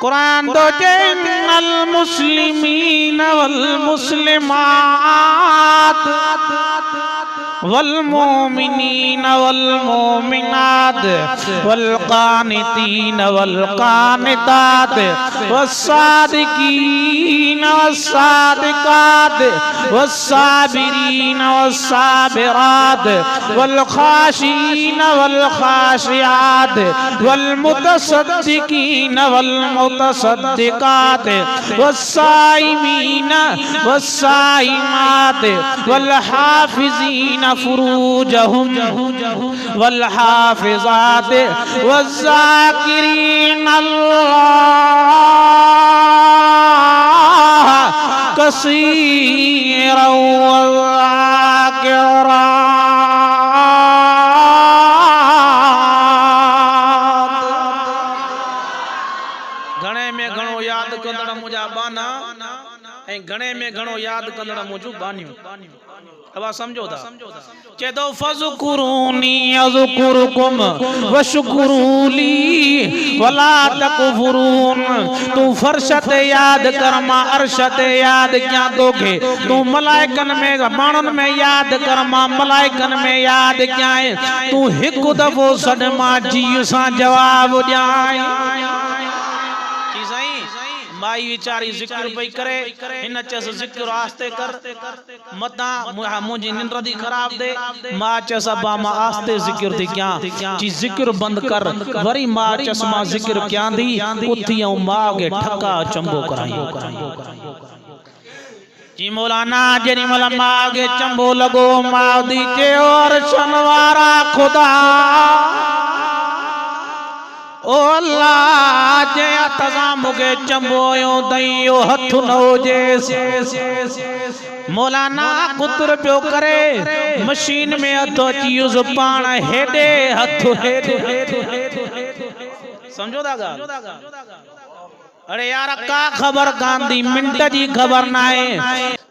कुरान दो अल मुस्लिमीन वल मुस्लिमात वल मोमिनीन वल मोमिनात वल कानितीन वल कानितात वस्सादिकीन वस्सादिकात वस्साबिरीन वस्साबिरात वल खाशीन वल खाशियात वल मुतसद्दिकीन वल मुतसद्दिकात वस्साइमीन वस्साइमात वल हाफिजीन फुरूजहुम वल हाफिजात वज़ाकिरीन अल्लाह कसीरन वज़ाकिरात। घणे में घणो याद कंदड़ मुझा बाना ऐं घणे में घणो याद कंदड़ मुझू बानियूं। अब समझो था चेदो फज़कुरूनी अज़कुरुकुम वशकुरूली वला तकफुरून। तू फर्शत याद कर मां अर्शत याद क्या दोगे। तू मलाइकन में मानन में याद कर मां मलाइकन में याद क्या है। तू एक दफो सद मां जी सा जवाब ॾियां। माई विचारी जिक्र पई करे इन चस जिक्र आस्ते कर मता मुझी निंद्र दी खराब दे। मां चस बा मां आस्ते जिक्र थी क्या जी जिक्र बंद कर वरी मां चस मां जिक्र क्या दी उथी औ मां के ठका चंबो कराई जी। मौलाना जेरी मल मां के चंबो लगो मां दी के और शनवारा खुदा ओ अल्लाह जे तज़ा मुगे चंबोयो दइयो हथ न होजे। मौलाना कुतर पियो करे मशीन में हथ अची यूज़ पाण हेडे हथ हेडे समझो था गा। अरे यार का खबर कांदी मिनट जी खबर ना है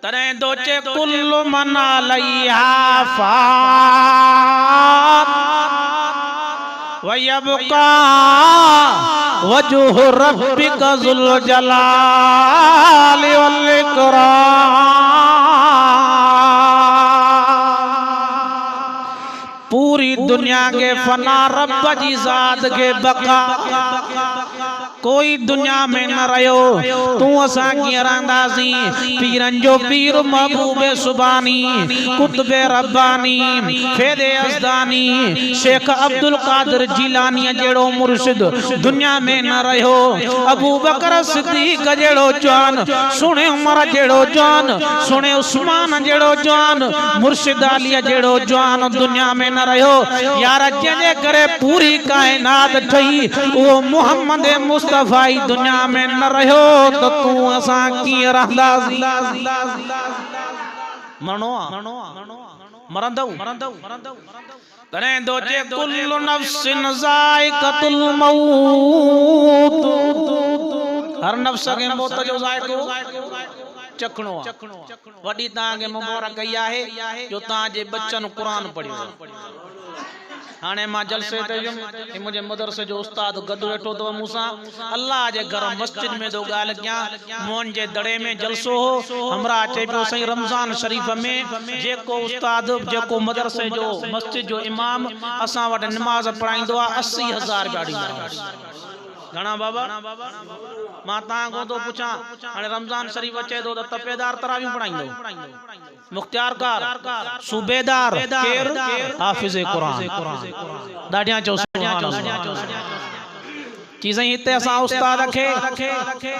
तने दोचे कुल्लु मन अलैहा फान वयबका वजह रब्बिका ज़ुल जलाली वल इकराम। पूरी दुनिया के फना रब जी ज़ात के बका कोई दुनिया में न रहो। तू असा की रंदासी पीरन जो पीर महबूबे सुबानी कुतबे रब्बानी फेदे अज़दानी शेख अब्दुल कादिर जिलानी जेड़ो मुर्शिद दुनिया में न रहो। अबू बकर सिद्दीक जेड़ो जान सुने उमर जेड़ो जान सुने उस्मान जेड़ो जान मुर्शिद अली जेड़ो जान दुनिया में न रहो। यार जे करे पूरी कायनात ठही वो मोहम्मद मुस्तफाई दुनिया में न रहो तो तू असा की रहंदासी मरंदौ तने दोचे कुल्लु नफ्सिन ज़ाइक़तुल मौत। हर नफ्स के मौत जो ज़ाइक़ो चखणो वडी ता के मुबारक कई आहे जो ता जे बच्चन कुरान पढ़ियो। हाने मां जलसे ते मुझे मदरसे जो उस्ताद गद वेठो तो मूसा अल्लाह जे घर मस्जिद में दो गाल क्या मोन जे दड़े में जलसो हो हमरा चे पियो सही रमजान शरीफ में जेको उस्ताद जेको मदरसे जो मस्जिद जो इमाम असा वट नमाज पढ़ाइंदो आ 80,000 रुपया ॾींदा। घणा बाबा मां ता को तो पूछा हाने रमजान शरीफ अचे तो तपेदार तरावी पढ़ाइंदो मुख्तियार कार सूबेदार केर हाफिज कुरान दाढ़ियां चो सुभान अल्लाह चीजें इते असा उस्ताद खे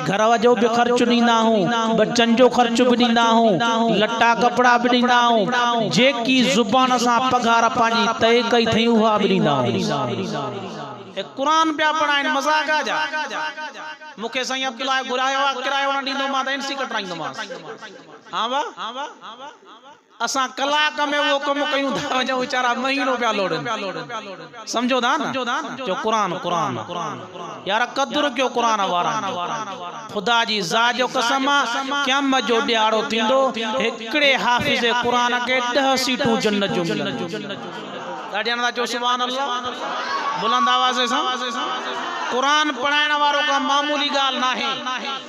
घर जो भी खर्च दींदा हूं बच्चन जो खर्च भी दींदा हूं लट्टा कपड़ा भी दींदा हूं जेकी जुबान असा पगार पाजी तय कई थई उहा भी दींदा हूं। एक कुरान पे पढ़ाइन मजाक आ जा मुखे सही अब्दुल्ला घुरायो किरायो न दींदो मा त एनसी कटराइंदो मा। हां वा असा कलाक में वो कम कयूं था जो बेचारा महीनो पे लोडन समझो था ना जो कुरान कुरान यार कदर क्यों कुरान वारा खुदा जी जा जो कसम क़यामत जो ॾियारो थींदो एकड़े हाफिज़ कुरान के 10 सीटूं जन्नत जो मिलंदियूं। ॾाढियां जो सुभान अल्लाह बुलंद आवाज़ सां कुरान पढ़ाइण वारो का मामूली गाल ना है।